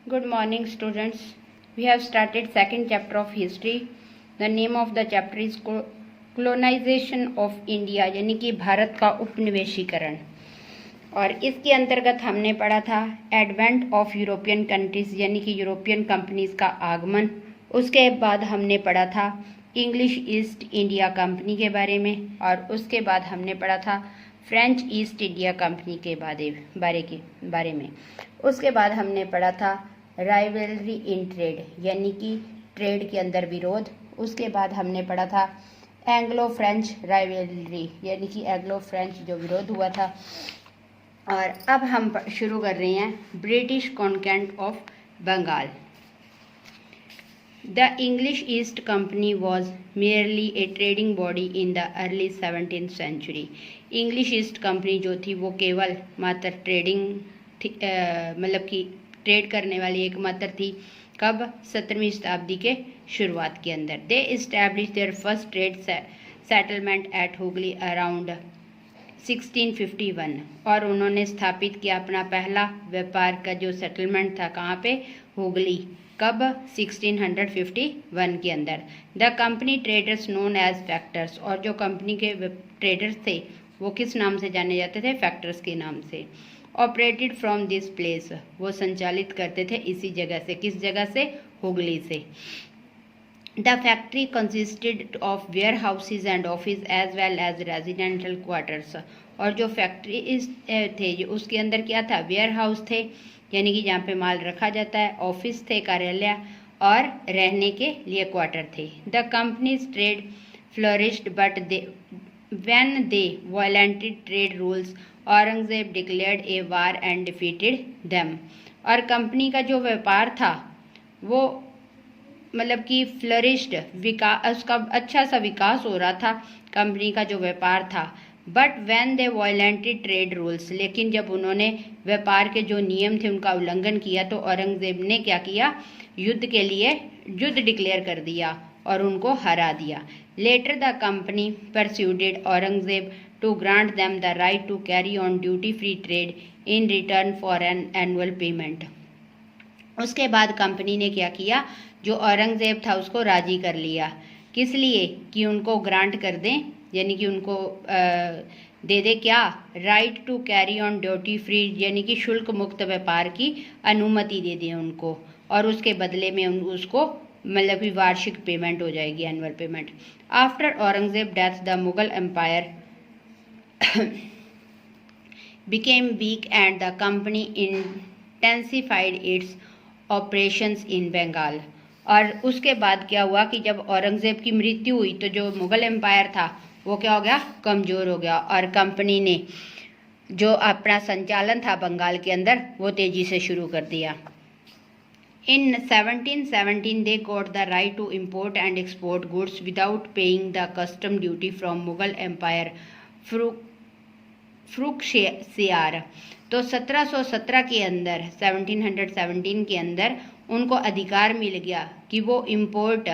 Good morning, students. We have started second chapter of history. The name of the chapter is colonization of India, यानी कि भारत का उपनिवेशीकरण। और इसके अंतर्गत हमने पढ़ा था एडवेंट ऑफ यूरोपियन कंट्रीज, यानी कि यूरोपियन कंपनीज का आगमन। उसके बाद हमने पढ़ा था इंग्लिश ईस्ट इंडिया कंपनी के बारे में, और उसके बाद हमने पढ़ा था फ्रेंच ईस्ट इंडिया कंपनी के बारे में। उसके बाद हमने पढ़ा था राइवलरी इन ट्रेड, यानी कि ट्रेड के अंदर विरोध। उसके बाद हमने पढ़ा था एंग्लो फ्रेंच राइवलरी, यानी कि एंग्लो फ्रेंच जो विरोध हुआ था। और अब हम शुरू कर रहे हैं British conquest of Bengal. The English East Company was merely a trading body in the early 17th century. English East Company जो थी वो केवल मात्र ट्रेडिंग मतलब कि ट्रेड करने वाली एक मात्र थी। कब? 17वीं शताब्दी के शुरुआत के अंदर। They establish their first trade settlement at Hooghly around 1651, और उन्होंने स्थापित किया अपना पहला व्यापार का जो सेटलमेंट था कहाँ पे? हुगली। कब? 1651 के अंदर। The company traders known as factors, और जो कंपनी के ट्रेडर्स थे वो किस नाम से जाने जाते थे? फैक्टर्स के नाम से। ऑपरेटेड फ्रॉम दिस प्लेस, वो संचालित करते थे इसी जगह से। किस जगह से? हुगली से। The factory consisted of warehouses and office as well as residential quarters, और जो फैक्ट्री थे उसके अंदर क्या था? वेयर हाउस थे, यानी कि जहाँ पे माल रखा जाता है, ऑफिस थे, कार्यालय, और रहने के लिए क्वार्टर थे। The company's trade flourished but when they violated trade rules Aurangzeb declared A war and defeated them. और कंपनी का जो व्यापार था वो मतलब कि फ्लरिश्ड, विकास, उसका अच्छा सा विकास हो रहा था कंपनी का जो व्यापार था। But when they violated trade rules, लेकिन जब उन्होंने व्यापार के जो नियम थे उनका उल्लंघन किया तो औरंगजेब ने क्या किया? युद्ध के लिए युद्ध डिक्लेयर कर दिया और उनको हरा दिया। Later the company persuaded Aurangzeb to grant them the right to carry on duty free trade in return for an annual payment. उसके बाद कंपनी ने क्या किया? जो औरंगजेब था उसको राजी कर लिया। किस लिए? कि उनको ग्रांट कर दें, यानी कि उनको दे दे क्या? Right to carry on duty free, यानी कि शुल्क मुक्त व्यापार की अनुमति दे दें उनको, और उसके बदले में उसको मतलब कि वार्षिक पेमेंट हो जाएगी, annual payment. After Aurangzeb death the Mughal empire became weak and the company intensified its operations in Bengal। और उसके बाद क्या हुआ कि जब औरंगजेब की मृत्यु हुई तो जो मुगल एम्पायर था वो क्या हो गया? कमज़ोर हो गया, और कंपनी ने जो अपना संचालन था बंगाल के अंदर वो तेज़ी से शुरू कर दिया। In 1717 they got the right to import and export goods without paying the custom duty from Mughal Empire फ्रुखशियार। तो 1717 के अंदर 1717 के अंदर उनको अधिकार मिल गया कि वो इम्पोर्ट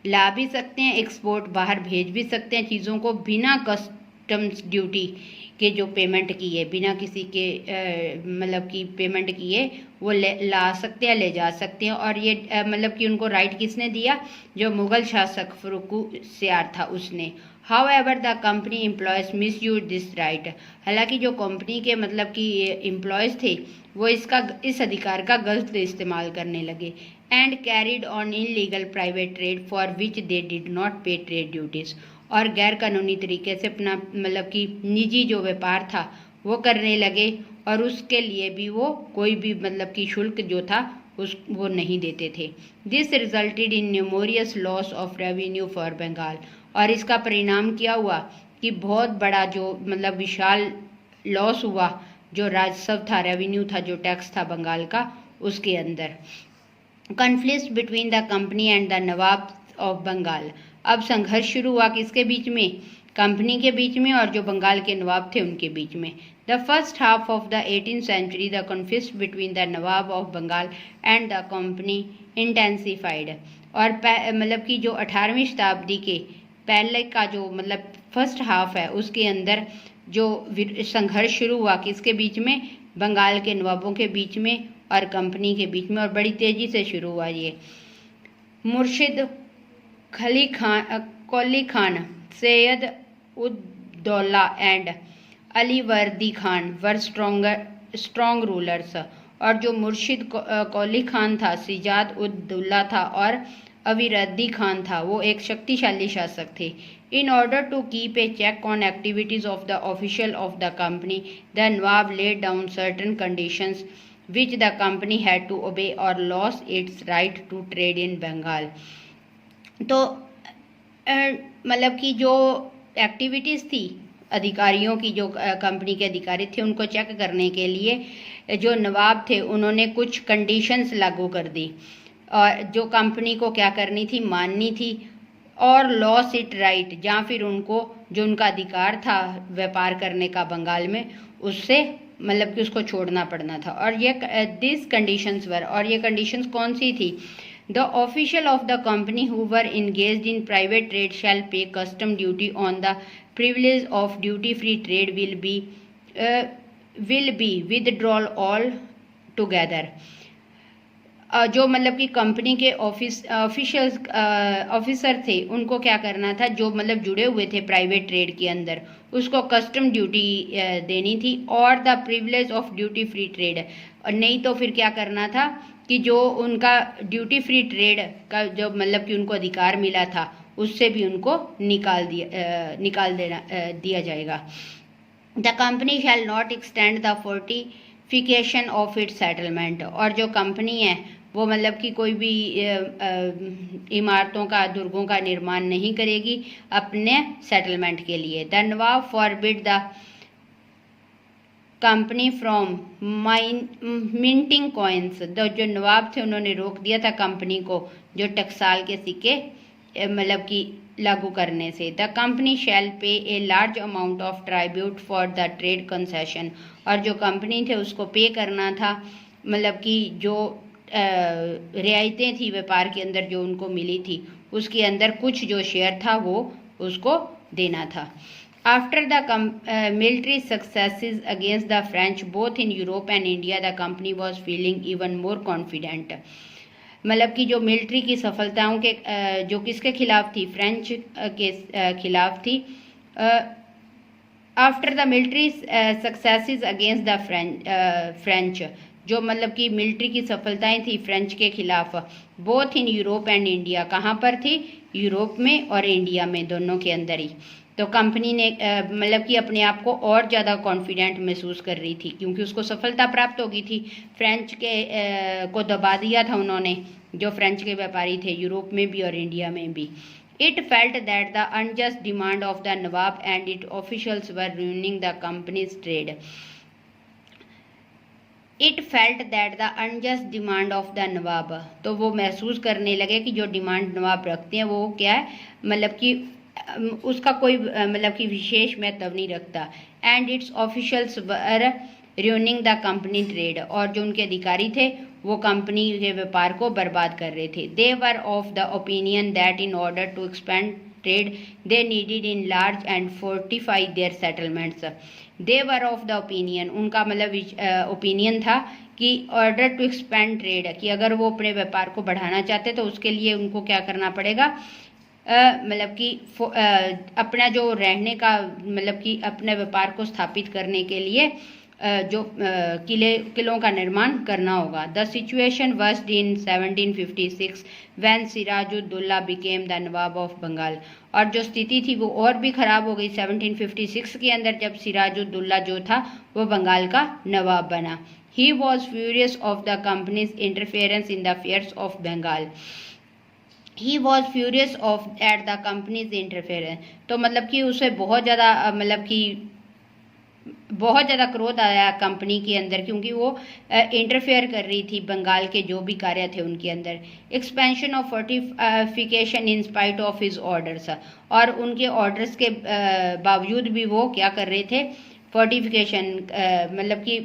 ला भी सकते हैं, एक्सपोर्ट बाहर भेज भी सकते हैं चीज़ों को बिना कस्टम्स ड्यूटी के जो पेमेंट किए, बिना किसी के मतलब कि पेमेंट किए वो ला सकते हैं, ले जा सकते हैं। और ये मतलब कि उनको राइट किसने दिया? जो मुगल शासक फ्रुखशियार था उसने। However, the company employees misused this right। हालांकि जो कंपनी के मतलब कि एम्प्लॉयज़ थे वो इस अधिकार का गलत इस्तेमाल करने लगे। And carried on illegal private trade for which they did not पे ट्रेड ड्यूटीज़, और गैर कानूनी तरीके से अपना मतलब कि निजी जो व्यापार था वो करने लगे, और उसके लिए भी वो कोई भी मतलब कि शुल्क जो था वो नहीं देते थे। This resulted in numerous loss of revenue for Bengal. और इसका परिणाम क्या हुआ कि बहुत बड़ा जो मतलब विशाल लॉस हुआ, जो राजस्व था, रेवेन्यू था, जो टैक्स था बंगाल का, उसके अंदर। Conflict between the company and the nawab of Bengal. अब संघर्ष शुरू हुआ किसके बीच में? कंपनी के बीच में और जो बंगाल के नवाब थे उनके बीच में। The first half of the 18th century the conflict between the nawab of Bengal and the company intensified. और मतलब कि जो 18वीं शताब्दी के पहले का जो मतलब फर्स्ट हाफ है उसके अंदर जो संघर्ष शुरू हुआ किसके बीच में? बंगाल के नवाबों के बीच में और कंपनी के बीच में, और बड़ी तेजी से शुरू हुआ ये। मुर्शिद कोली खान, सैयद उद्दौला एंड अली वर्दी खान वर स्ट्रॉन्ग रूलर्स। और जो मुर्शिद कोली खान था, सिजाद उद्दौला था और अविरद्दी खान था, वो एक शक्तिशाली शासक थे। In order to keep a check on activities of the official of the company, the nawab laid down certain conditions which the company had to obey or lose its right to trade in Bengal. तो मतलब कि जो activities थी अधिकारियों की, जो company के अधिकारी थे, उनको चेक करने के लिए जो नवाब थे उन्होंने कुछ कंडीशंस लागू कर दी, और जो कंपनी को क्या करनी थी, माननी थी, और लॉस इट राइट, या फिर उनको जो उनका अधिकार था व्यापार करने का बंगाल में, उससे मतलब कि उसको छोड़ना पड़ना था। और ये दिस कंडीशंस वर, और ये कंडीशंस कौन सी थी? The official of the company who were engaged in private trade shall pay custom duty on the privilege of duty free trade will be withdrawal all together. जो मतलब कि कंपनी के officer थे, उनको क्या करना था, जो मतलब जुड़े हुए थे प्राइवेट ट्रेड के अंदर, उसको कस्टम ड्यूटी देनी थी, और the privilege of duty free trade. और नहीं तो फिर क्या करना था कि जो उनका ड्यूटी फ्री ट्रेड का जो मतलब कि उनको अधिकार मिला था, उससे भी उनको निकाल दिया जाएगा। The company shall not extend the fortification of its settlement. और जो कंपनी है वो मतलब कि कोई भी इमारतों का, दुर्गों का निर्माण नहीं करेगी अपने सेटलमेंट के लिए। The Nawab forbid the company from minting coins. जो नवाब थे उन्होंने रोक दिया था कंपनी को जो टकसाल के सिक्के मतलब कि लागू करने से। द कंपनी शैल पे a large amount of tribute for the trade concession. और जो कंपनी थे उसको पे करना था, मतलब कि जो रियायतें थी व्यापार के अंदर जो उनको मिली थी, उसके अंदर कुछ जो शेयर था वो उसको देना था। After the military successes against the French both in Europe and India, the company was feeling even more confident. मतलब कि जो मिलिट्री की सफलताओं के जो किसके खिलाफ थी, फ्रेंच के खिलाफ थी। After the military successes against the French, जो मतलब कि मिलिट्री की सफलताएं थी फ्रेंच के खिलाफ, both in Europe and India, कहाँ पर थी, यूरोप में और इंडिया में, दोनों के अंदर ही। तो कंपनी ने मतलब कि अपने आप को और ज़्यादा कॉन्फिडेंट महसूस कर रही थी, क्योंकि उसको सफलता प्राप्त हो गई थी। फ्रेंच के को दबा दिया था उन्होंने, जो फ्रेंच के व्यापारी थे, यूरोप में भी और इंडिया में भी। It felt that the unjust demand of the nawab and it officials were ruining the company's trade. It felt that the unjust demand of the nawab, तो वो महसूस करने लगे कि जो डिमांड नवाब रखते हैं वो क्या है, मतलब कि उसका कोई मतलब कि विशेष महत्व नहीं रखता। And it's officials were ruining the company trade, और जो उनके अधिकारी थे वो कंपनी के व्यापार को बर्बाद कर रहे थे। They were of the opinion that in order to expand trade they needed in large and fortify their settlements. They were of the opinion, उनका मतलब ओपिनियन था कि ऑर्डर टू एक्सपेंड ट्रेड, कि अगर वो अपने व्यापार को बढ़ाना चाहते तो उसके लिए उनको क्या करना पड़ेगा, मतलब कि अपना जो रहने का मतलब कि अपने व्यापार को स्थापित करने के लिए जो किलों का निर्माण करना होगा। The situation worsened in 1756 when Sirajuddaulah became the nawab of Bengal. और जो स्थिति थी वो और भी खराब हो गई 1756 के अंदर, जब सिराजुद्दौला जो था वो बंगाल का नवाब बना। He was furious of the company's interference in the affairs of Bengal. He was furious of at the company's interference, तो मतलब कि उसे बहुत ज़्यादा मतलब कि बहुत ज़्यादा क्रोध आया कंपनी के अंदर, क्योंकि वो इंटरफेयर कर रही थी बंगाल के जो भी कार्य थे उनके अंदर। Expansion of fortification in spite of his orders, और उनके ऑर्डर्स के बावजूद भी वो क्या कर रहे थे, फोर्टिफिकेशन मतलब कि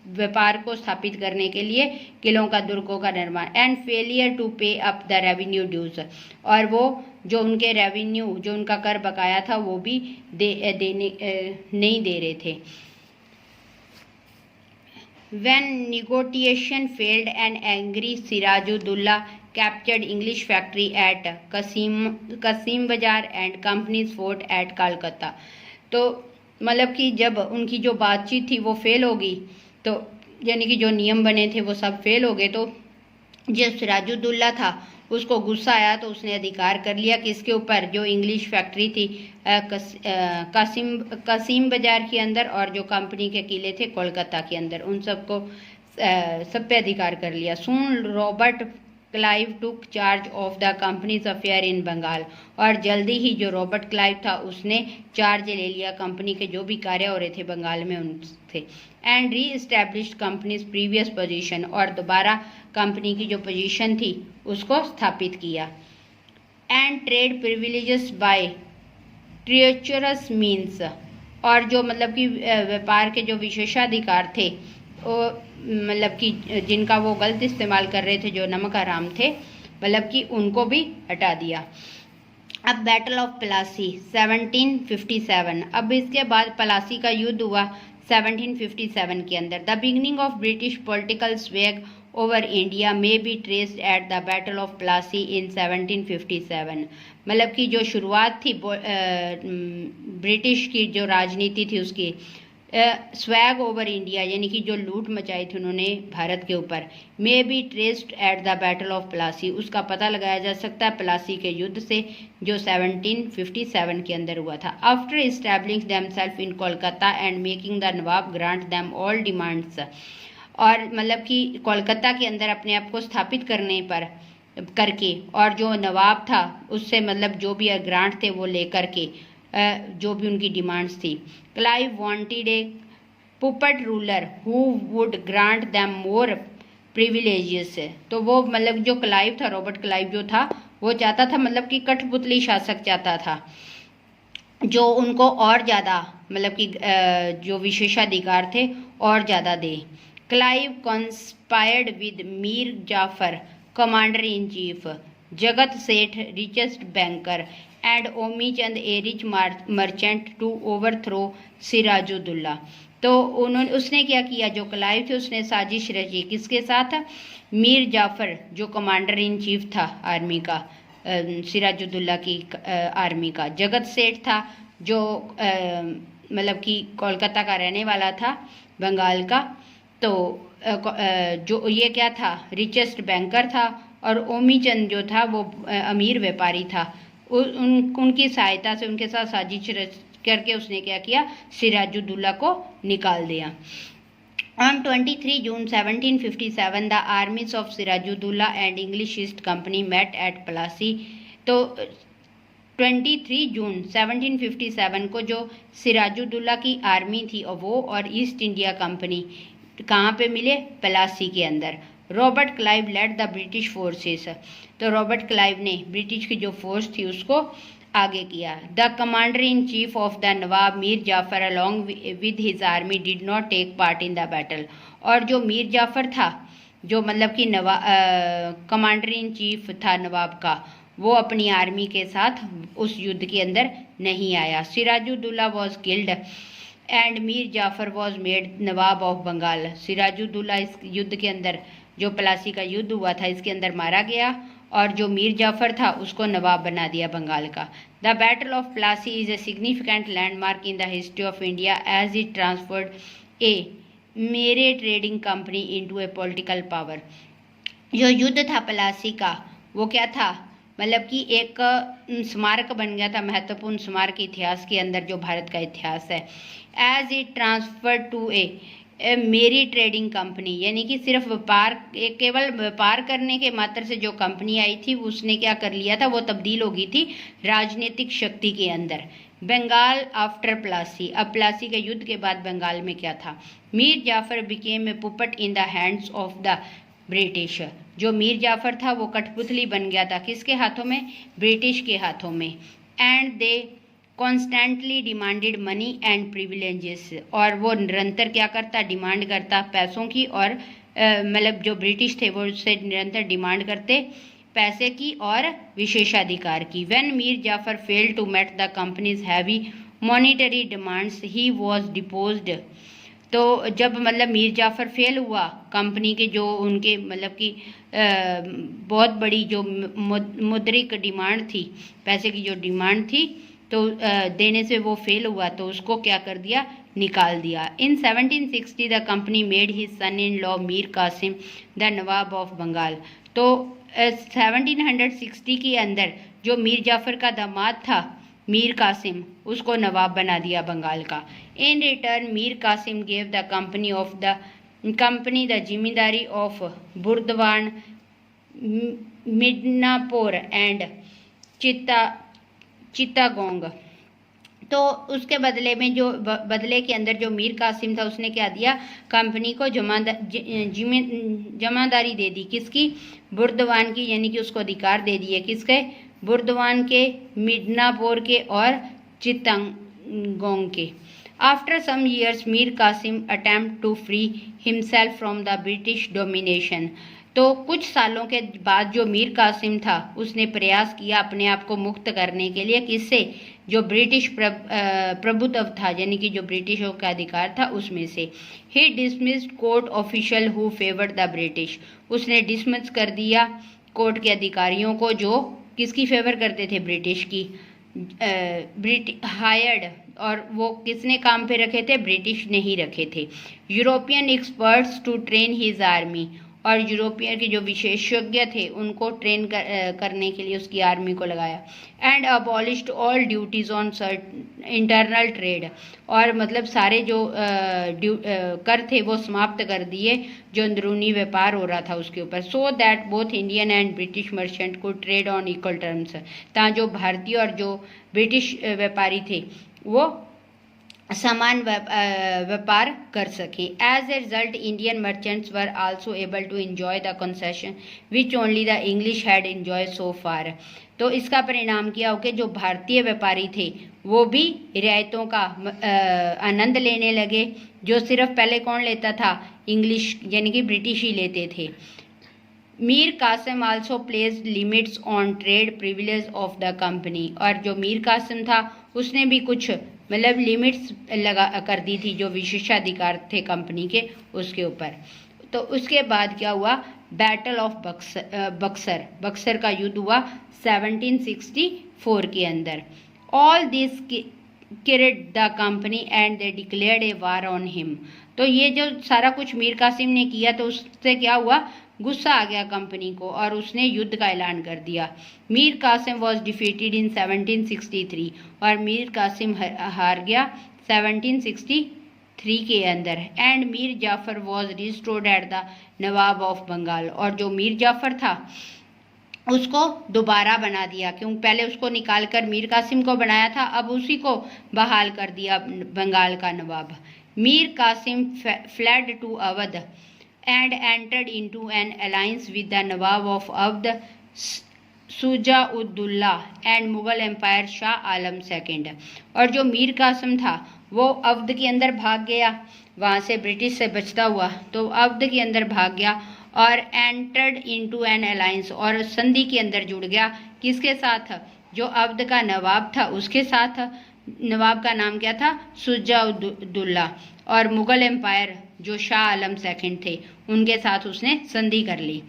व्यापार को स्थापित करने के लिए किलों का, दुर्गों का निर्माण। एंड फेलियर टू पे अप द रेवेन्यू ड्यूज, और वो जो उनके रेवेन्यू, जो उनका कर बकाया था वो भी नहीं दे रहे थे। When negotiation failed, an angry Sirajuddaulah captured English factory at Kasim Bazaar and companies fort at Calcutta. तो मतलब कि जब उनकी जो बातचीत थी वो फेल हो गई, तो यानी कि जो नियम बने थे वो सब फेल हो गए, तो जो सिराजुद्दौला था उसको गुस्सा आया, तो उसने अधिकार कर लिया किसके ऊपर, जो इंग्लिश फैक्ट्री थी कासिम बाजार के अंदर, और जो कंपनी के किले थे कोलकाता के अंदर, उन सबको सब पे अधिकार कर लिया। Soon Robert Clive took charge of the company's affair in Bengal, और जल्दी ही जो रॉबर्ट क्लाइव था उसने चार्ज ले लिया कंपनी के जो भी कार्य हो रहे थे बंगाल में उनसे। And re establish companies previous position, और दोबारा कंपनी की जो पोजीशन थी उसको स्थापित किया। And trade privileges by treacherous means, और जो मतलब कि व्यापार के जो विशेषाधिकार थे वो मतलब कि जिनका वो गलत इस्तेमाल कर रहे थे, जो नमक हराम थे, मतलब कि उनको भी हटा दिया। अब बैटल ऑफ प्लासी 1757, अब इसके बाद प्लासी का युद्ध हुआ 1757 के अंदर। The beginning of British political sway over India may be traced at the battle of Plassey in 1757, मतलब कि जो शुरुआत थी ब्रिटिश की जो राजनीति थी उसकी स्वैग ओवर इंडिया, यानी कि जो लूट मचाई थी उन्होंने भारत के ऊपर, मे be traced at the battle of Plassey, उसका पता लगाया जा सकता है प्लासी के युद्ध से जो 1757 के अंदर हुआ था। After establish themself in Kolkata and making the nawab grant them all demands, और मतलब कि कोलकाता के अंदर अपने आप को स्थापित करने पर करके, और जो नवाब था उससे मतलब जो भी ग्रांट थे वो लेकर के जो भी उनकी डिमांड्स थी। Clive wanted a puppet ruler who would grant them more privileges, तो वो मतलब जो क्लाइव था, रॉबर्ट क्लाइव जो था, वो चाहता था मतलब कि कठपुतली शासक चाहता था जो उनको और ज़्यादा मतलब कि जो विशेषाधिकार थे और ज़्यादा दे। Clive conspired with Mir Jafar commander in chief, Jagat Seth richest banker and Omichand a rich merchant to overthrow Sirajuddaula, तो उन्होंने उसने क्या किया, जो क्लाइव थे उसने साजिश रची किसके साथ, मीर जाफर जो कमांडर इन चीफ था आर्मी का, सिराजुद्दौला की आर्मी का, जगत सेठ था जो मतलब कि कोलकाता का रहने वाला था बंगाल का, तो जो ये क्या था, रिचेस्ट बैंकर था, और ओमीचंद जो था वो अमीर व्यापारी था। उनकी सहायता से उनके साथ साजिश करके उसने क्या किया, सिराजुद्दौला को निकाल दिया। On 23 June 1757 the armies of Sirajuddaulah and English East Company met at Plassey, तो 23 जून 1757 को जो सिराजुद्दौला की आर्मी थी और वो और ईस्ट इंडिया कंपनी कहाँ पे मिले, प्लासी के अंदर। Robert Clive led the British forces, तो रॉबर्ट क्लाइव ने ब्रिटिश की जो फोर्स थी उसको आगे किया। The commander in chief of the nawab Mir Jafar along with his army did not take part in the battle, और जो मीर जाफर था जो मतलब कि कमांडर इन चीफ था नवाब का, वो अपनी आर्मी के साथ उस युद्ध के अंदर नहीं आया। Sirajuddaulah was killed and Mir Jafar was made nawab of Bengal, Sirajuddaulah इस युद्ध के अंदर जो प्लासी का युद्ध हुआ था इसके अंदर मारा गया, और जो मीर जाफर था उसको नवाब बना दिया बंगाल का। The battle of Plassey is a significant landmark in the history of India as it transformed a mere trading company into a political power, जो युद्ध था प्लासी का वो क्या था, मतलब कि एक स्मारक बन गया था, महत्वपूर्ण स्मारक इतिहास के अंदर जो भारत का इतिहास है। एज इट ट्रांसफर टू ए मेरी ट्रेडिंग कंपनी, यानी कि सिर्फ व्यापार, केवल व्यापार करने के मात्र से जो कंपनी आई थी उसने क्या कर लिया था, वो तब्दील हो गई थी राजनीतिक शक्ति के अंदर। बंगाल आफ्टर प्लासी, अब प्लासी के युद्ध के बाद बंगाल में क्या था, Mir Jafar became a puppet in the hands of the British, जो मीर जाफर था वो कठपुतली बन गया था किसके हाथों में, ब्रिटिश के हाथों में। And they constantly demanded money and privileges, और वो निरंतर क्या करता, डिमांड करता पैसों की, और मतलब जो ब्रिटिश थे वो उससे निरंतर डिमांड करते पैसे की और विशेषाधिकार की। When Mir Jafar failed to meet the company's heavy monetary demands he was deposed, तो जब मतलब मीर जाफ़र फेल हुआ, कंपनी के जो उनके मतलब कि बहुत बड़ी जो मुद्रिक डिमांड थी, पैसे की जो डिमांड थी, तो देने से वो फेल हुआ, तो उसको क्या कर दिया, निकाल दिया। In 1760 the company made his son in law Mir Qasim the nawab of Bengal. तो 1760 के अंदर जो मीर जाफ़र का दामाद था मीर कासिम, उसको नवाब बना दिया बंगाल का। In return Mir Qasim gave the company the जिम्मेदारी ऑफ बुर्दवान, मिदनापुर एंड चित्तागोंग। तो उसके बदले में जो बदले के अंदर जो मीर कासिम था उसने क्या दिया, कंपनी को जमादारी दे दी, किसकी, बुर्दवान की, यानी कि उसको अधिकार दे दिए, किसके, बुर्दवान के, मिदनापुर के और चित्तागोंग के। After some years Mir Qasim attempt to free himself from the British domination. तो कुछ सालों के बाद जो मीर कासिम था उसने प्रयास किया अपने आप को मुक्त करने के लिए, किससे, जो ब्रिटिश प्रभुत्व था, यानी कि जो ब्रिटिशों का अधिकार था उसमें से। He dismissed court official who favoured the British. उसने डिसमिस कर दिया कोर्ट के अधिकारियों को जो किसकी फेवर करते थे, ब्रिटिश की। हायर्ड, और वो किसने काम पे रखे थे, ब्रिटिश ने ही रखे थे। European experts to train his army, और यूरोपियन के जो विशेषज्ञ थे उनको ट्रेन करने के लिए उसकी आर्मी को लगाया। And abolished all duties on internal trade, और मतलब सारे जो कर थे वो समाप्त कर दिए जो अंदरूनी व्यापार हो रहा था उसके ऊपर। So that both Indian and British merchant को ट्रेड ऑन इक्वल टर्म्स, ता जो भारतीय और जो ब्रिटिश व्यापारी थे वो समान व्यापार कर सकें। As a result Indian merchants were also able to enjoy the concession which only the English had enjoy so far. तो इसका परिणाम क्या हो कि जो भारतीय व्यापारी थे वो भी रियायतों का आनंद लेने लगे, जो सिर्फ पहले कौन लेता था, इंग्लिश यानी कि ब्रिटिश ही लेते थे। Mir Qasim also placed limits on trade privilege of the company, और जो मीर कासिम था उसने भी कुछ मतलब लिमिट्स लगा कर दी थी जो विशेषाधिकार थे कंपनी के उसके ऊपर। तो उसके बाद क्या हुआ, बैटल ऑफ बक्सर का युद्ध हुआ 1764 के अंदर। All this killed the company and they declared A war on him. तो ये जो सारा कुछ मीर कासिम ने किया तो उससे क्या हुआ, गुस्सा आ गया कंपनी को और उसने युद्ध का ऐलान कर दिया। Mir Qasim was defeated in 1763, और मीर कासिम हार गया 1763 के अंदर। And Mir Jafar was restored at the nawab of Bengal, और जो मीर जाफर था उसको दोबारा बना दिया, क्यों पहले उसको निकाल कर मीर कासिम को बनाया था, अब उसी को बहाल कर दिया बंगाल का nawab. Mir Qasim fled to Awadh and entered into an alliance with the Nawab of Avd, Sujauddullah and Mughal Empire Shah Alam second. और जो मीर कासिम था वो अवध के अंदर भाग गया, वहाँ से ब्रिटिश से बचता हुआ, तो अवध के अंदर भाग गया और एंटर्ड इनटू एन अलायंस, और संधि के अंदर जुड़ गया, किसके साथ, जो अवध का नवाब था उसके साथ। नवाब का नाम क्या था, सुजाउद्दौला, और मुगल एम्पायर जो शाह आलम सेकंड थे उनके साथ उसने संधि कर ली।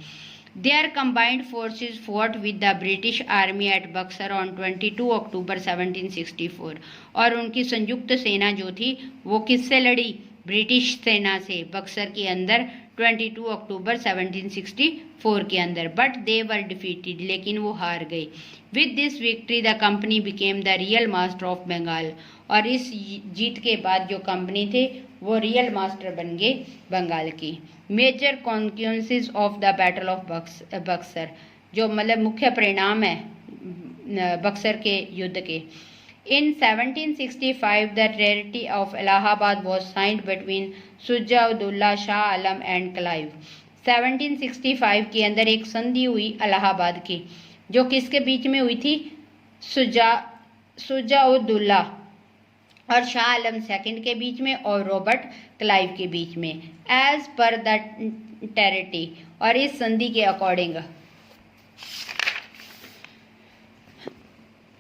Their combined forces fought with the British army at Buxar on 22 October 1764, और उनकी संयुक्त सेना जो थी वो किससे लड़ी, ब्रिटिश सेना से, बक्सर के अंदर 22 अक्टूबर 1764 के अंदर। बट दे वर डिफीटेड, लेकिन वो हार गए। With this victory the company became the real master of Bengal, और इस जीत के बाद जो कंपनी थे वो रियल मास्टर बन गए बंगाल की। Major consequences of the battle of Buxar, जो मतलब मुख्य परिणाम है बक्सर के युद्ध के। In 1765, the Treaty of Allahabad was signed between Sujauddullah, Shah Alam and Clive. 1765 के अंदर एक संधि हुई इलाहाबाद की, जो किसके बीच में हुई थी, सुजाउद्दौला और शाह आलम सेकंड के बीच में और रॉबर्ट क्लाइव के बीच में। एज पर द टेरिटी, और इस संधि के according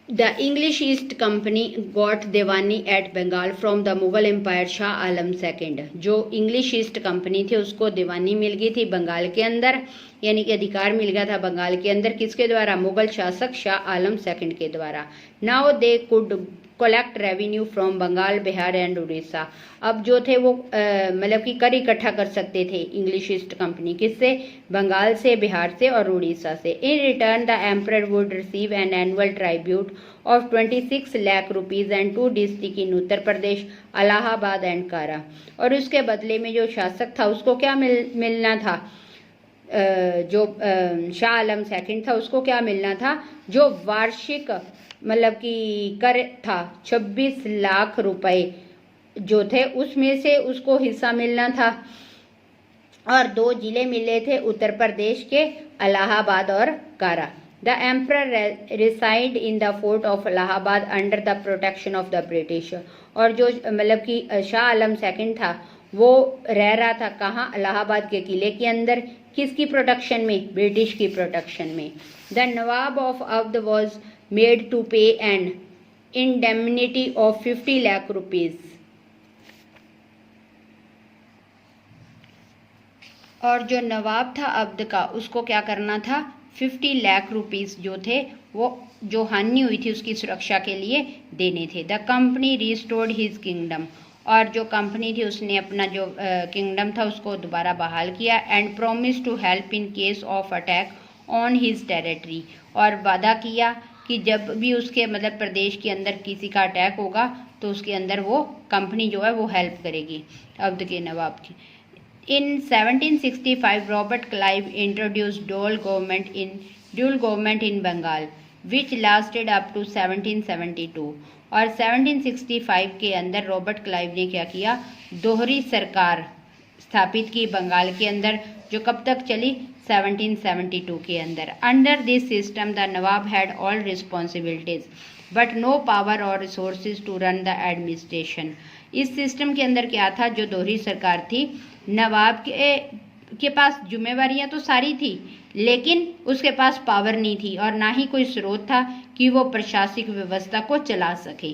The English East Company got Devani at Bengal from the Mughal Empire Shah Alam II. जो इंग्लिश ईस्ट कंपनी थी उसको दीवानी मिल गई थी बंगाल के अंदर, यानी कि अधिकार मिल गया था बंगाल के अंदर, किसके द्वारा? मुगल शासक शाह आलम II के द्वारा. Now they could collect revenue from Bengal, Bihar and Orissa. अब जो थे वो मतलब कि कर इकट्ठा कर सकते थे इंग्लिश ईस्ट कंपनी, किससे? बंगाल से, बिहार से और उड़ीसा से. In return the emperor would receive an annual tribute of 26 lakh rupees and 2 district in Uttar Pradesh, Allahabad and कारा. और उसके बदले में जो शासक था उसको क्या मिलना था? जो शाह आलम II था उसको क्या मिलना था? जो वार्षिक मतलब कि कर था 26 लाख रुपए जो थे उसमें से उसको हिस्सा मिलना था. और 2 जिले मिले थे उत्तर प्रदेश के, इलाहाबाद और Kara. The emperor reside in the fort of Allahabad under the protection of the British. और जो मतलब कि शाह आलम II था वो रह रहा था कहाँ? इलाहाबाद के किले के अंदर. किसकी प्रोटेक्शन में? ब्रिटिश की प्रोटेक्शन में. The nawab of Awadh was made to pay an indemnity of 50 lakh rupees. और जो नवाब था अवध का उसको क्या करना था? 50 लाख रुपीस जो थे वो जो हानि हुई थी उसकी सुरक्षा के लिए देने थे. The company restored his kingdom. और जो कंपनी थी उसने अपना जो किंगडम था उसको दोबारा बहाल किया. And promise to help in case of attack on his territory. और वादा किया कि जब भी उसके मतलब प्रदेश के अंदर किसी का अटैक होगा तो उसके अंदर वो कंपनी जो है वो हेल्प करेगी अवध के नवाब की. In 1765, Robert Clive introduced dual government in Bengal, which lasted up to 1772. और 1765 के अंदर रॉबर्ट क्लाइव ने क्या किया? दोहरी सरकार स्थापित की बंगाल के अंदर, जो कब तक चली? 1772 के अंदर. Under this system the nawab had all responsibilities but no power और resources to run the administration. इस सिस्टम के अंदर क्या था? जो दोहरी सरकार थी, नवाब के पास जिम्मेवारियां तो सारी थी लेकिन उसके पास पावर नहीं थी और ना ही कोई स्रोत था कि वो प्रशासनिक व्यवस्था को चला सके.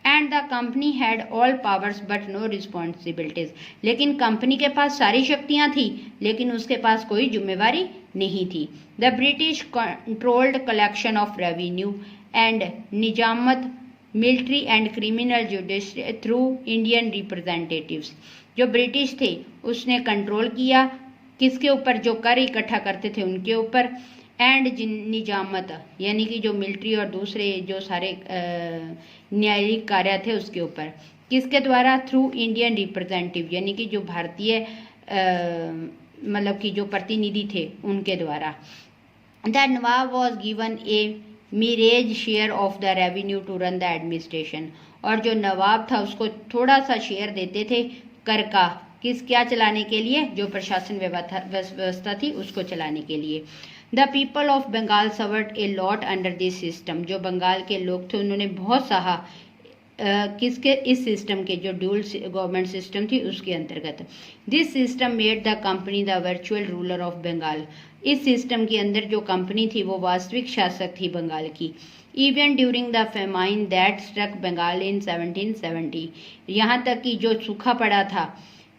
And the company had all powers but no responsibilities. लेकिन कंपनी के पास सारी शक्तियां थी लेकिन उसके पास कोई जिम्मेवारी नहीं थी. The British controlled collection of revenue and Nizamat, military and criminal judiciary through Indian representatives. जो ब्रिटिश थे उसने कंट्रोल किया किसके ऊपर? जो कर इकट्ठा करते थे उनके ऊपर. एंड निजामत यानी कि जो मिलिट्री और दूसरे जो सारे न्यायिक कार्य थे उसके ऊपर. किसके द्वारा? थ्रू इंडियन रिप्रेजेंटेटिव यानी कि जो भारतीय मतलब कि जो प्रतिनिधि थे उनके द्वारा. The nawab was given a मीरेज share of the revenue to run the administration. और जो नवाब था उसको थोड़ा सा शेयर देते थे कर का, क्या चलाने के लिए? जो प्रशासन व्यवस्था थी उसको चलाने के लिए. The people of Bengal suffered a lot under this system. जो बंगाल के लोग थे उन्होंने बहुत सहा किसके? इस सिस्टम के, जो ड्यूल गवर्नमेंट सिस्टम थी उसके अंतर्गत. This system made the company the virtual ruler of Bengal. इस सिस्टम के अंदर जो कंपनी थी वो वास्तविक शासक थी बंगाल की. Even during the famine that struck Bengal in 1770. यहाँ तक कि जो सूखा पड़ा था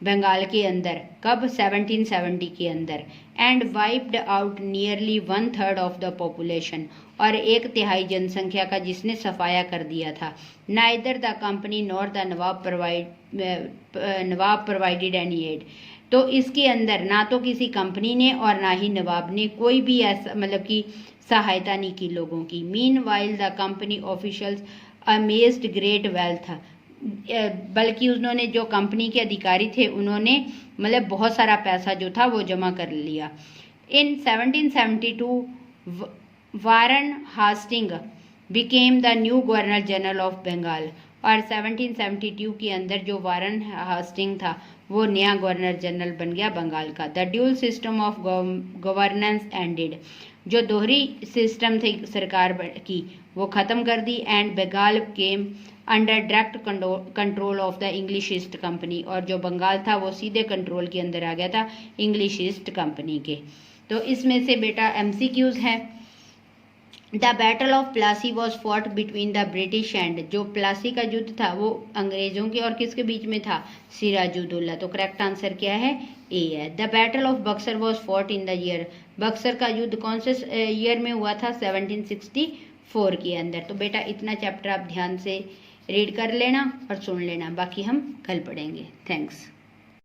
बंगाल के अंदर, कब? 1770 के अंदर. And wiped out nearly 1/3 of the population. और 1/3 जनसंख्या का जिसने सफाया कर दिया था. Neither the company nor the Nawab provided any ad. तो इसके अंदर ना तो किसी कंपनी ने और ना ही नवाब ने कोई भी ऐसा मतलब कि सहायता नहीं की लोगों की. Mean while the company officials amazed great wealth. बल्कि उन्होंने जो कंपनी के अधिकारी थे उन्होंने मतलब बहुत सारा पैसा जो था वो जमा कर लिया. In 1772 Warren Hastings became the new governor general of Bengal. और 1772 के अंदर जो वारन हास्टिंग था वो नया गवर्नर जनरल बन गया बंगाल का. The dual system of governance ended. जो दोहरी सिस्टम थी सरकार की वो ख़त्म कर दी. And Bengal came under direct control of the English east company. और जो बंगाल था वो सीधे कंट्रोल के अंदर आ गया था इंग्लिश ईस्ट कंपनी के. तो इसमें से बेटा MCQs हैं. The battle of Plassey was fought between the British and, जो प्लासी का युद्ध था वो अंग्रेजों के और किसके बीच में था, सिराजुद्दौला। तो करेक्ट आंसर क्या है, ए है। The battle of Buxar was fought in the year, Buxar का युद्ध कौन से ईयर में हुआ था, 1764 के अंदर। तो बेटा इतना चैप्टर आप ध्यान से रीड कर लेना और सुन लेना, बाकी हम कल पढ़ेंगे। थैंक्स।